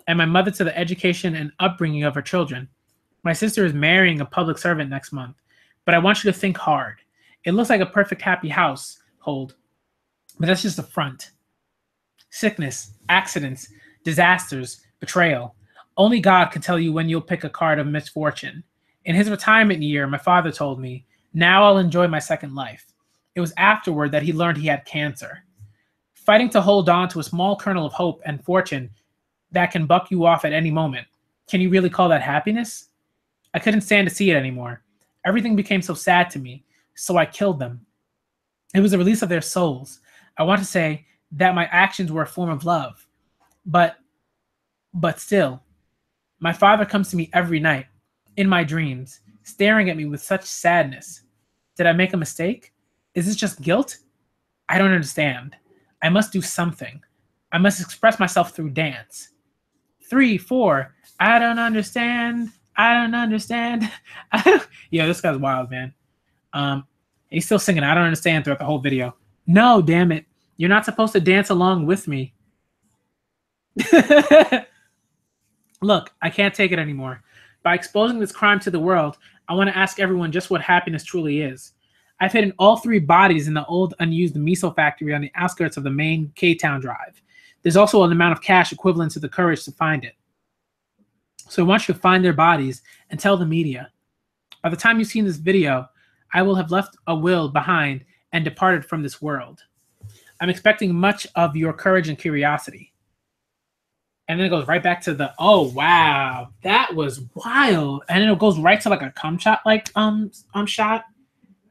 and my mother to the education and upbringing of her children. My sister is marrying a public servant next month, but I want you to think hard. It looks like a perfect happy household, but that's just the front. Sickness, accidents, disasters, betrayal. Only God can tell you when you'll pick a card of misfortune. In his retirement year, my father told me, now I'll enjoy my second life. It was afterward that he learned he had cancer. Fighting to hold on to a small kernel of hope and fortune that can buck you off at any moment. Can you really call that happiness? I couldn't stand to see it anymore. Everything became so sad to me, so I killed them. It was a release of their souls. I want to say that my actions were a form of love. But still, my father comes to me every night, in my dreams, staring at me with such sadness. Did I make a mistake? Is this just guilt? I don't understand. I must do something. I must express myself through dance. 3, 4. I don't understand. I don't understand. Yeah, this guy's wild, man. He's still singing I don't understand throughout the whole video. No, damn it. You're not supposed to dance along with me. Look, I can't take it anymore. By exposing this crime to the world, I want to ask everyone just what happiness truly is. I've hidden all 3 bodies in the old unused miso factory on the outskirts of the main K-Town Drive. There's also an amount of cash equivalent to the courage to find it. So I want you to find their bodies and tell the media. By the time you've seen this video, I will have left a will behind and departed from this world. I'm expecting much of your courage and curiosity. And then it goes right back to the, oh, wow, that was wild. And then it goes right to like a cum shot, like, shot.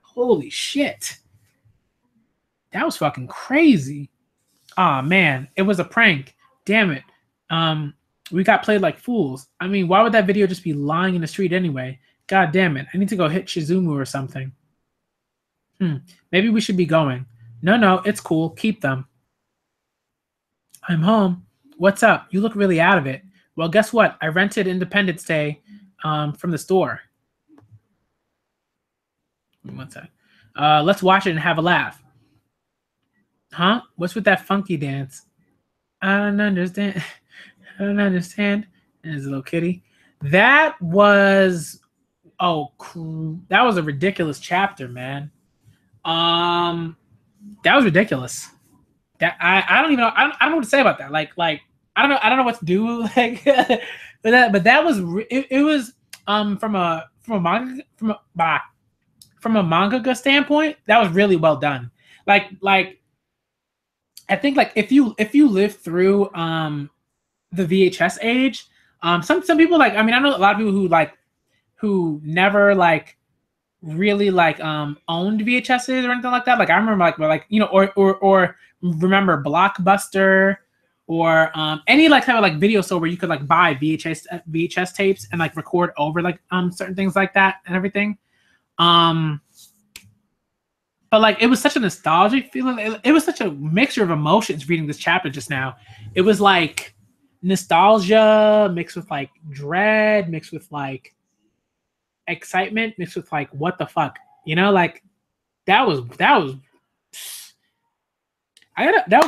Holy shit. That was fucking crazy. Aw, man, it was a prank. Damn it. We got played like fools. I mean, why would that video just be lying in the street anyway? God damn it. I need to go hit Shizumu or something. Maybe we should be going. No, it's cool. Keep them. I'm home. What's up? You look really out of it. Well, guess what? I rented Independence Day from the store. One sec. Let's watch it and have a laugh. Huh? What's with that funky dance? I don't understand. I don't understand. And there's a little kitty. That was that was a ridiculous chapter, man. Um, that was ridiculous. That I don't even know. I don't know what to say about that. Like I don't know what to do. Like, but that was it was from a manga from a manga standpoint, that was really well done. Like I think like if you live through the VHS age, some people like, I mean, I know a lot of people who never like really like owned VHSs or anything like that. Like I remember like you know, or remember Blockbuster or any like type of like video store where you could like buy VHS tapes and like record over like certain things like that and everything. Um but like it was such a nostalgic feeling. It was such a mixture of emotions reading this chapter just now. It was like nostalgia mixed with like dread, mixed with like excitement, mixed with like what the fuck, you know, like that was that was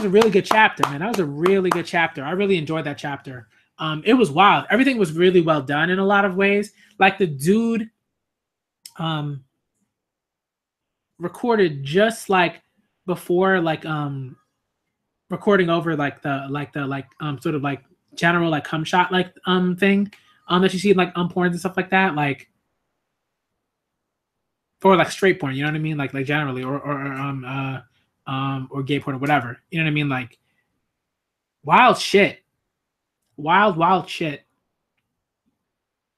a really good chapter, man. That was a really good chapter. I really enjoyed that chapter. It was wild. Everything was really well done in a lot of ways. Like the dude um recorded just like before like recording over like the sort of like general like cum shot like thing that you see in like porns and stuff like that, like for like straight porn, you know what I mean, like generally or gay porn or whatever, you know what I mean, like wild shit, wild shit,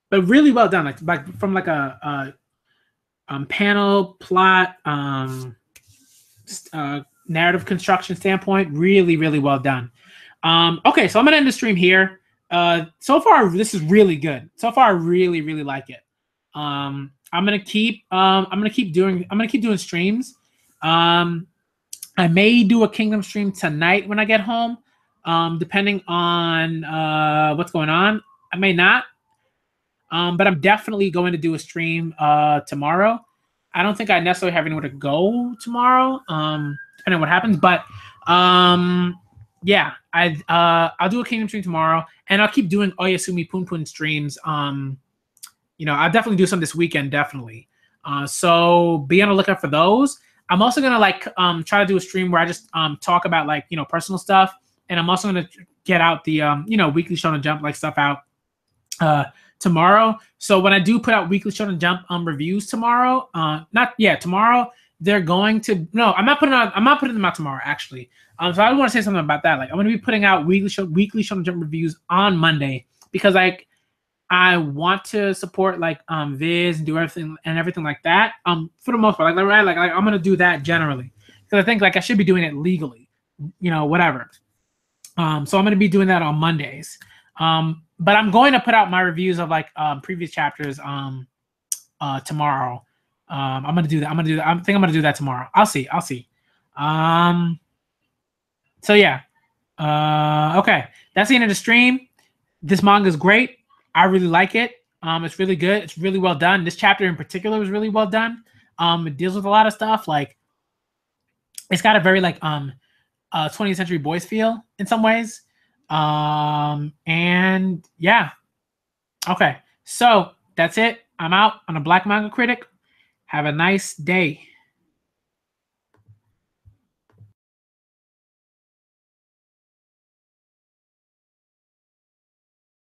but really well done, like from like a panel plot narrative construction standpoint, really well done. Okay, so I'm gonna end the stream here. So far this is really good. So far I really like it. I'm gonna keep doing streams. I may do a Kingdom stream tonight when I get home, depending on what's going on. I may not, but I'm definitely going to do a stream tomorrow. I don't think I necessarily have anywhere to go tomorrow, depending on what happens. But yeah, I'll do a Kingdom stream tomorrow, and I'll keep doing Oyasumi Pun Pun streams. You know, I'll definitely do some this weekend, definitely. So be on the lookout for those. I'm also gonna like try to do a stream where I just talk about like, you know, personal stuff, and I'm also gonna get out the you know, weekly Shonen Jump like stuff out tomorrow. So when I do put out weekly Shonen Jump reviews tomorrow, tomorrow they're going to I'm not putting them out tomorrow actually. So I want to say something about that. Like I'm going to be putting out weekly Shonen Jump reviews on Monday because like I want to support like Viz and do everything like that. For the most part, like I'm gonna do that generally because I think like I should be doing it legally, you know, whatever. So I'm gonna be doing that on Mondays. But I'm going to put out my reviews of like previous chapters tomorrow. I'm gonna do that. I think I'm gonna do that tomorrow. I'll see. So yeah. Okay, that's the end of the stream. This manga is great. I really like it. It's really good. It's really well done. This chapter in particular was really well done. It deals with a lot of stuff. Like, it's got a very like 20th century boys feel in some ways. And yeah. Okay. So that's it. I'm out on a Black Manga Critic. Have a nice day.